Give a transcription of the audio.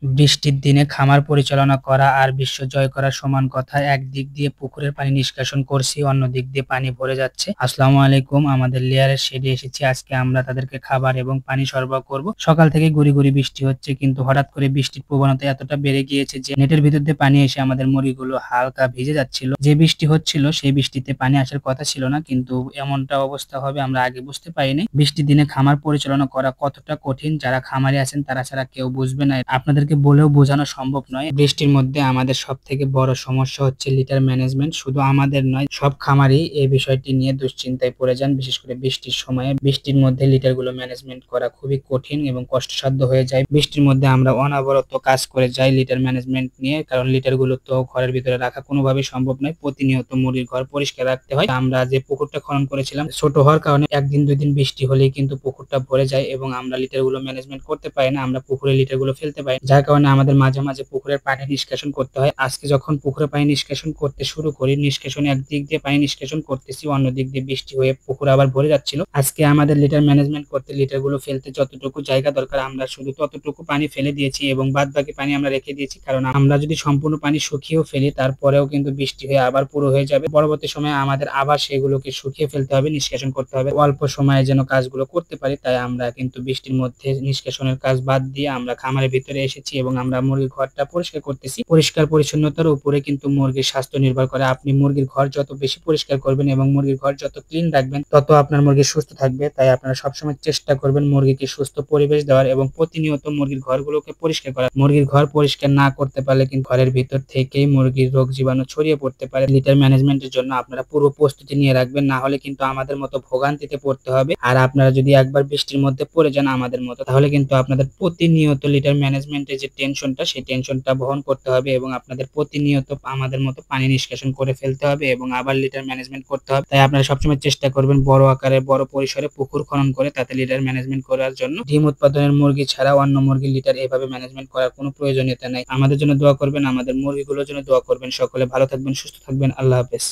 বৃষ্টির দিনে খামার পরিচালনা করা আর বিশ্ব জয় করার সমান কথা। একদিক দিয়ে পুকুরের পানি নিষ্কাশন করছি, অন্য দিক দিয়ে পানি ভরে যাচ্ছে। আসসালামু আলাইকুম, আমাদের লেয়ারের শেডে এসেছি। আজকে আমরা তাদেরকে খাবার এবং পানি সরবরাহ করব। সকাল থেকে গুড়ি গুড়ি বৃষ্টি হচ্ছে, কিন্তু হঠাৎ করে বৃষ্টির প্রবণতা এতটা বেড়ে গিয়েছে যে নেটের ভিতর দিয়ে পানি এসে আমাদের মুরগিগুলো হালকা ভিজে যাচ্ছিল। যে বৃষ্টি হচ্ছিল সেই বৃষ্টিতে পানি আসার কথা ছিল না, কিন্তু এমনটা অবস্থা হবে আমরা আগে বুঝতে পারিনি। বৃষ্টির দিনে খামার পরিচালনা করা কতটা কঠিন, যারা খামারে আছেন তারা ছাড়া কেউ বুঝবে না। আপনাদেরকে বলেও বোঝানো সম্ভব নয়। বৃষ্টির মধ্যে আমাদের সব থেকে বড় সমস্যা হচ্ছে লিটার ম্যানেজমেন্ট। শুধু আমাদের নয়, সব খামারই এই বিষয়টি নিয়ে দুশ্চিন্তায় পড়ে যান। বিশেষ করে বৃষ্টির সময়ে বৃষ্টির মধ্যে লিটার গুলো ম্যানেজমেন্ট করা খুবই কঠিন এবং কষ্টসাধ্য হয়ে যায়। বৃষ্টির মধ্যে আমরা অনবরত কাজ করে যাই লিটার ম্যানেজমেন্ট নিয়ে, কারণ লিটার গুলো তো ঘরের ভিতরে রাখা কোনোভাবেই সম্ভব নয়। প্রতিনিয়ত মুরগির ঘর পরিষ্কার রাখতে হয়। আমরা যে পুকুরটা খনন করেছিলাম, ছোট হওয়ার কারণে একদিন দুই দিন বৃষ্টি হলেই কিন্তু পুকুরটা ভরে যায় এবং আমরা লিটার গুলো ম্যানেজমেন্ট করতে পারি না। আমরা পুকুরে লিটার গুলো ফেলতে পারি, যার কারণে আমাদের মাঝে মাঝে পুকুরের পানি নিষ্কাশন করতে হয়। আজকে যখন পুকুরে পানি নিষ্কাশন করতে শুরু করি, নিষ্কাশনে একদিক দিয়ে পানি নিষ্কাশন করতেছি, অন্য দিক দিয়ে বৃষ্টি হয়ে পুকুর আবার ভরে যাচ্ছিল। আজকে আমাদের লিটার ম্যানেজমেন্ট করতে, লিটার গুলো ফেলতে যতটুকু জায়গা দরকার আমরা শুধু ততটুকু পানি ফেলে দিয়েছি এবং বাদ বাকি পানি আমরা রেখে দিয়েছি, কারণ আমরা যদি সম্পূর্ণ পানি শুকিয়েও ফেলি তারপরেও কিন্তু বৃষ্টি হয়ে আবার পুরো হয়ে যাবে। পরবর্তী সময়ে আমাদের আবার সেগুলোকে শুকিয়ে ফেলতে হবে, নিষ্কাশন করতে হবে। অল্প সময়ে যেন কাজগুলো করতে পারি, তাই আমরা কিন্তু বৃষ্টির মধ্যে নিষ্কাশনের কাজ বাদ দিয়ে আমরা খামারের ভিতরে এসেছি এবং আমরা মুরগির ঘরটা পরিষ্কার করতেছি। পরিষ্কার পরিচ্ছন্নতার উপরে কিন্তু মুরগির স্বাস্থ্য নির্ভর করে। আপনি মুরগির ঘর যত বেশি পরিষ্কার করবেন এবং মুরগির ঘর যত ক্লিন রাখবেন, তত আপনার মুরগি সুস্থ থাকবে। তাই আপনারা সবসময় চেষ্টা করবেন মুরগিকে সুস্থ পরিবেশ দেওয়ার এবং প্রতিনিয়ত মুরগির ঘরগুলোকে পরিষ্কার করার। মুরগির ঘর পরিষ্কার না করতে পারলে কিন্তু ঘরের ভিতর থেকেই মুরগির রোগ জীবাণু ছড়িয়ে পড়তে পারে। লিটার ম্যানেজমেন্টের জন্য আপনারা পূর্ব প্রস্তুতি নিয়ে রাখবেন, না হলে কিন্তু আমাদের মতো ভোগান্তিতে পড়তে হবে। আর আপনারা যদি একবার বৃষ্টির মধ্যে পড়ে যান আমাদের মতো, তাহলে কিন্তু আপনাদের প্রতিনিয়ত লিটার ম্যানেজমেন্টের যে টেনশনটা, সেই টেনশনটা বহন করতে হবে এবং আপনাদের প্রতিনিয়ত আমাদের মতো পানি নিষ্কাশন করে ফেলতে হবে এবং আবার লিটার ম্যানেজমেন্ট করতে হবে। তাই আপনারা সবসময় চেষ্টা করবেন বড় আকারে, বড় পরিসরে পুকুর খনন করে তাতে লিটার ম্যানেজমেন্ট করার জন্য। ডিম উৎপাদনের মুরগি ছাড়া অন্য মুরগির লিটার এভাবে ম্যানেজমেন্ট করার কোনো প্রয়োজনীয়তা নাই। আমাদের জন্য দোয়া করবেন, আমাদের মুরগিগুলোর জন্য দোয়া করবেন। সকলে ভালো থাকবেন, সুস্থ থাকবেন। আল্লাহ হাফেজ।